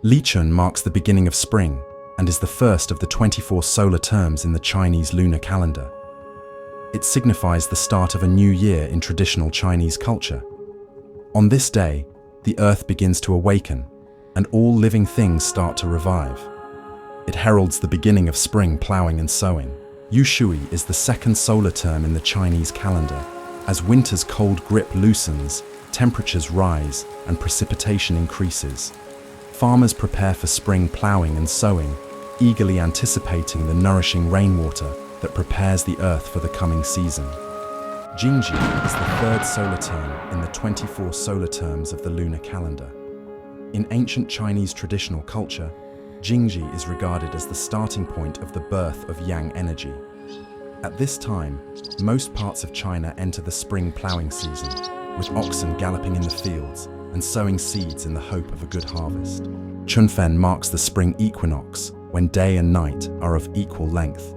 Lichun marks the beginning of spring and is the first of the 24 solar terms in the Chinese lunar calendar. It signifies the start of a new year in traditional Chinese culture. On this day, the earth begins to awaken and all living things start to revive. It heralds the beginning of spring plowing and sowing. Yushui is the second solar term in the Chinese calendar. As winter's cold grip loosens, temperatures rise and precipitation increases. Farmers prepare for spring plowing and sowing, eagerly anticipating the nourishing rainwater that prepares the earth for the coming season. Jingji is the third solar term in the 24 solar terms of the lunar calendar. In ancient Chinese traditional culture, Jingji is regarded as the starting point of the birth of yang energy. At this time, most parts of China enter the spring plowing season, with oxen galloping in the fields and sowing seeds in the hope of a good harvest. Chunfen marks the spring equinox, when day and night are of equal length.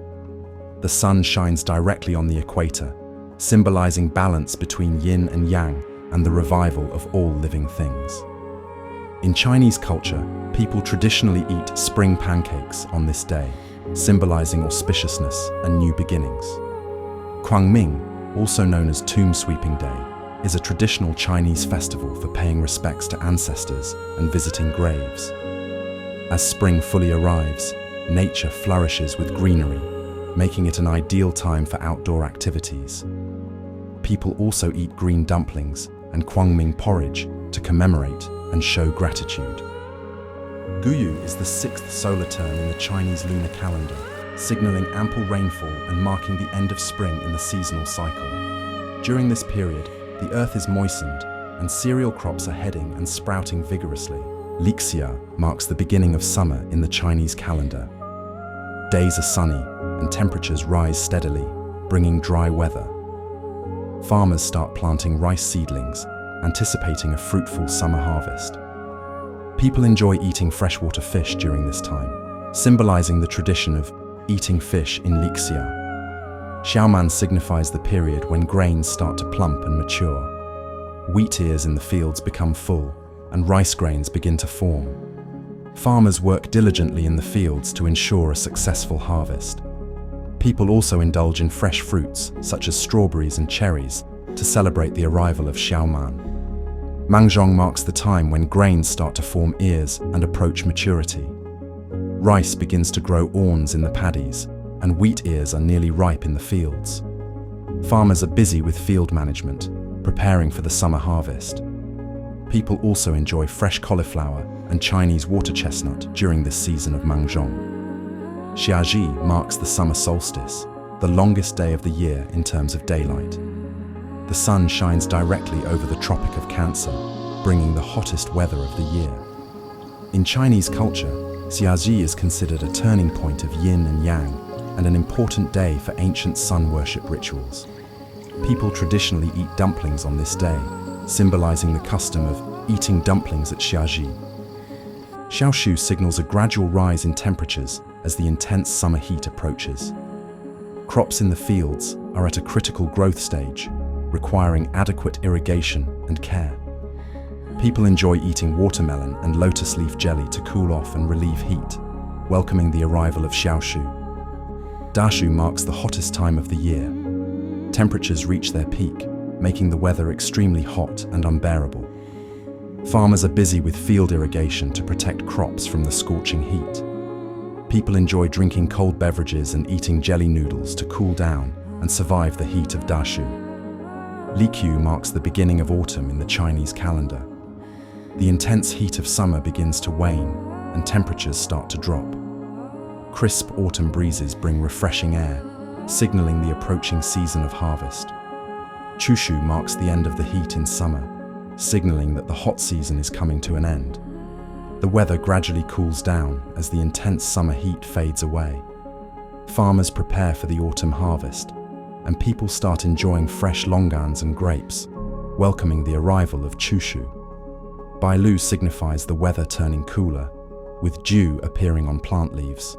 The sun shines directly on the equator, symbolizing balance between yin and yang and the revival of all living things. In Chinese culture, people traditionally eat spring pancakes on this day, symbolizing auspiciousness and new beginnings. Quangming, also known as Tomb Sweeping Day, is a traditional Chinese festival for paying respects to ancestors and visiting graves. As spring fully arrives, nature flourishes with greenery, making it an ideal time for outdoor activities. People also eat green dumplings and Quangming porridge to commemorate and show gratitude. Guyu is the sixth solar term in the Chinese lunar calendar, signaling ample rainfall and marking the end of spring in the seasonal cycle. During this period, the earth is moistened and cereal crops are heading and sprouting vigorously. Lixia marks the beginning of summer in the Chinese calendar. Days are sunny and temperatures rise steadily, bringing dry weather. Farmers start planting rice seedlings, anticipating a fruitful summer harvest. People enjoy eating freshwater fish during this time, symbolizing the tradition of eating fish in Lixia. Xiaoman signifies the period when grains start to plump and mature. Wheat ears in the fields become full, and rice grains begin to form. Farmers work diligently in the fields to ensure a successful harvest. People also indulge in fresh fruits, such as strawberries and cherries, to celebrate the arrival of Xiaoman. Mangzhong marks the time when grains start to form ears and approach maturity. Rice begins to grow awns in the paddies, and wheat ears are nearly ripe in the fields. Farmers are busy with field management, preparing for the summer harvest. People also enjoy fresh cauliflower and Chinese water chestnut during this season of Mangzhong. Xiaji marks the summer solstice, the longest day of the year in terms of daylight. The sun shines directly over the Tropic of Cancer, bringing the hottest weather of the year. In Chinese culture, Xiaji is considered a turning point of yin and yang, and an important day for ancient sun worship rituals. People traditionally eat dumplings on this day, symbolizing the custom of eating dumplings at Xiaji. Xiaoshu signals a gradual rise in temperatures as the intense summer heat approaches. Crops in the fields are at a critical growth stage, requiring adequate irrigation and care. People enjoy eating watermelon and lotus leaf jelly to cool off and relieve heat, welcoming the arrival of Xiaoshu. Dashu marks the hottest time of the year. Temperatures reach their peak, making the weather extremely hot and unbearable. Farmers are busy with field irrigation to protect crops from the scorching heat. People enjoy drinking cold beverages and eating jelly noodles to cool down and survive the heat of Dashu. Liqiu marks the beginning of autumn in the Chinese calendar. The intense heat of summer begins to wane and temperatures start to drop. Crisp autumn breezes bring refreshing air, signaling the approaching season of harvest. Chushu marks the end of the heat in summer, signaling that the hot season is coming to an end. The weather gradually cools down as the intense summer heat fades away. Farmers prepare for the autumn harvest, and people start enjoying fresh longgans and grapes, welcoming the arrival of Chushu. Bailu signifies the weather turning cooler, with dew appearing on plant leaves.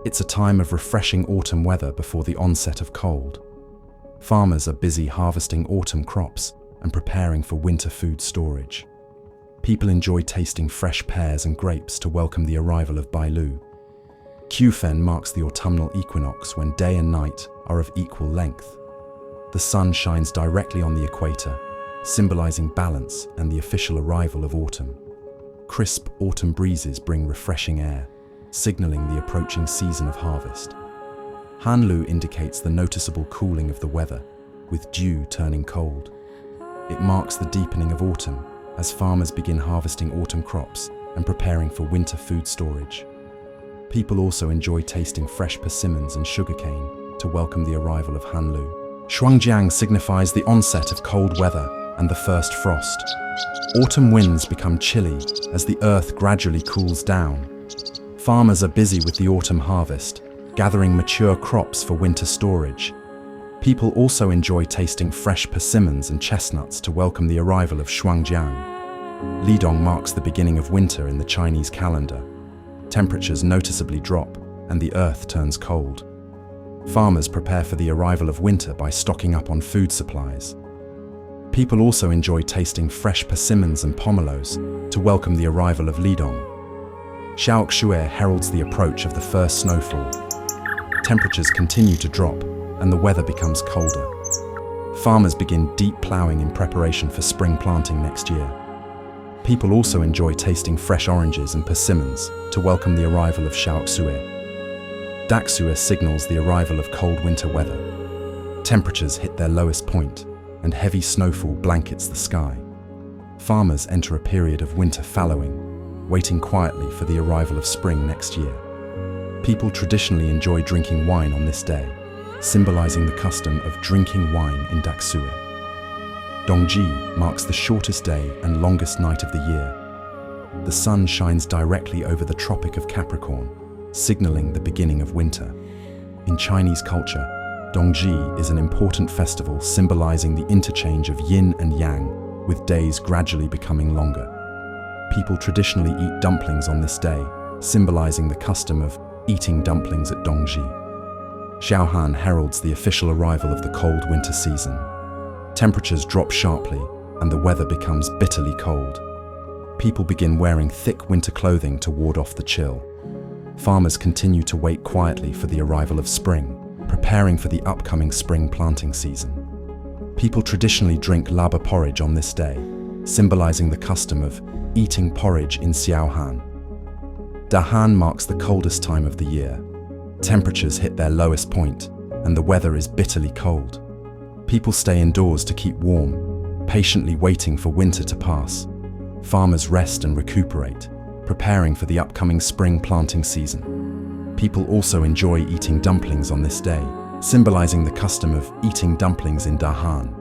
It's a time of refreshing autumn weather before the onset of cold. Farmers are busy harvesting autumn crops and preparing for winter food storage. People enjoy tasting fresh pears and grapes to welcome the arrival of Bailu. Qfen marks the autumnal equinox when day and night are of equal length. The sun shines directly on the equator, symbolizing balance and the official arrival of autumn. Crisp autumn breezes bring refreshing air, signaling the approaching season of harvest. Hanlu indicates the noticeable cooling of the weather, with dew turning cold. It marks the deepening of autumn as farmers begin harvesting autumn crops and preparing for winter food storage. People also enjoy tasting fresh persimmons and sugarcane to welcome the arrival of Hanlu. Shuangjiang signifies the onset of cold weather and the first frost. Autumn winds become chilly as the earth gradually cools down. Farmers are busy with the autumn harvest, gathering mature crops for winter storage. People also enjoy tasting fresh persimmons and chestnuts to welcome the arrival of Shuangjiang. Lidong marks the beginning of winter in the Chinese calendar. Temperatures noticeably drop and the earth turns cold. Farmers prepare for the arrival of winter by stocking up on food supplies. People also enjoy tasting fresh persimmons and pomelos to welcome the arrival of Lidong. Xiaoxue heralds the approach of the first snowfall. Temperatures continue to drop and the weather becomes colder. Farmers begin deep plowing in preparation for spring planting next year. People also enjoy tasting fresh oranges and persimmons to welcome the arrival of Xiaoxue. Daxue signals the arrival of cold winter weather. Temperatures hit their lowest point and heavy snowfall blankets the sky. Farmers enter a period of winter fallowing, waiting quietly for the arrival of spring next year. People traditionally enjoy drinking wine on this day, symbolizing the custom of drinking wine in Daxue. Dongji marks the shortest day and longest night of the year. The sun shines directly over the Tropic of Capricorn, signaling the beginning of winter. In Chinese culture, Dongji is an important festival symbolizing the interchange of yin and yang, with days gradually becoming longer. People traditionally eat dumplings on this day, symbolizing the custom of eating dumplings at Dongji. Xiaohan heralds the official arrival of the cold winter season. Temperatures drop sharply and the weather becomes bitterly cold. People begin wearing thick winter clothing to ward off the chill. Farmers continue to wait quietly for the arrival of spring, preparing for the upcoming spring planting season. People traditionally drink laba porridge on this day, symbolizing the custom of eating porridge in Xiaohan. Dahan marks the coldest time of the year. Temperatures hit their lowest point, and the weather is bitterly cold. People stay indoors to keep warm, patiently waiting for winter to pass. Farmers rest and recuperate, preparing for the upcoming spring planting season. People also enjoy eating dumplings on this day, symbolizing the custom of eating dumplings in Dahan.